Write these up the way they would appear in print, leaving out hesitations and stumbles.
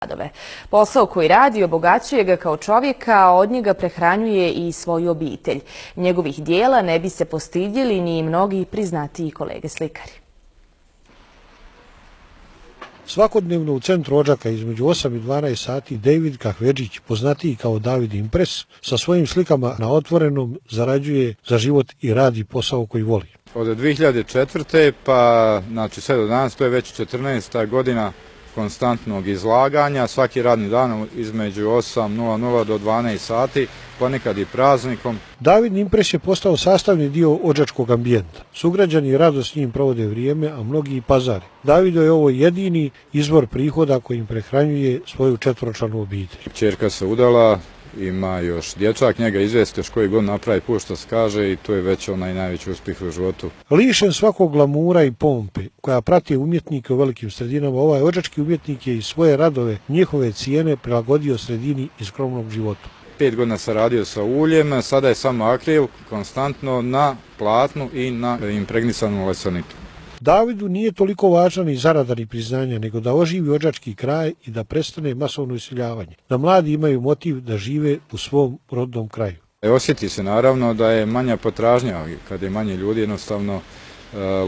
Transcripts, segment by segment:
radove. Posao koji radi obogaćuje ga kao čovjeka, a od njega prehranjuje i svoju obitelj. Njegovih dijela ne bi se postidjeli ni mnogi priznatiji kolege slikari. Svakodnevno u centru Odžaka između 8 i 12 sati David Kahvedžić, poznatiji kao David Impres, sa svojim slikama na otvorenom zarađuje za život i radi posao koji voli. Od 2004. pa sve do danas, to je već 14. godina konstantnog izlaganja, svaki radni dan između 8:00 do 12 sati, ponekad i praznikom. David Impres je postao sastavni dio odžačkog ambijenta. Sugrađani rado s njim provode vrijeme, a mnogi i pazare. Davidu je ovo jedini izvor prihoda kojim prehranjuje svoju četvoročlanu obitelj. Ćerka se udala, ima još dječak, njega izvesti još koji god napravi put što se kaže i to je već onaj najveći uspjeh u životu. Lišen svakog glamura i pompe koja prati umjetnike u velikim sredinama, ovaj odžački umjetnik je i svoje radove, njihove cijene prilagodio sredini i skromnom životu. 5 godina sam radio sa uljem, sada je samo akril, konstantno na platnu i na impregnisanom lesanitu. Davidu nije toliko važna ni zarada ni priznanja, nego da oživi odžački kraj i da prestane masovno iseljavanje, da mladi imaju motiv da žive u svom rodnom kraju. Osjeti se naravno da je manja potražnja, kad je manje ljudi jednostavno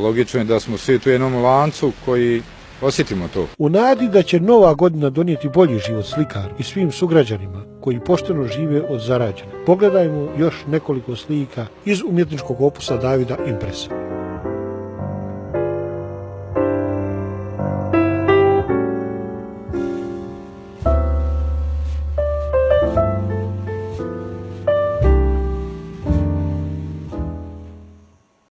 logično je da smo svi tu jednom lancu koji osjetimo to. U nadi da će nova godina donijeti bolji život slikaru i svim sugrađanima koji pošteno žive od zarađena, pogledajmo još nekoliko slika iz umjetničkog opusa Davida Impresa.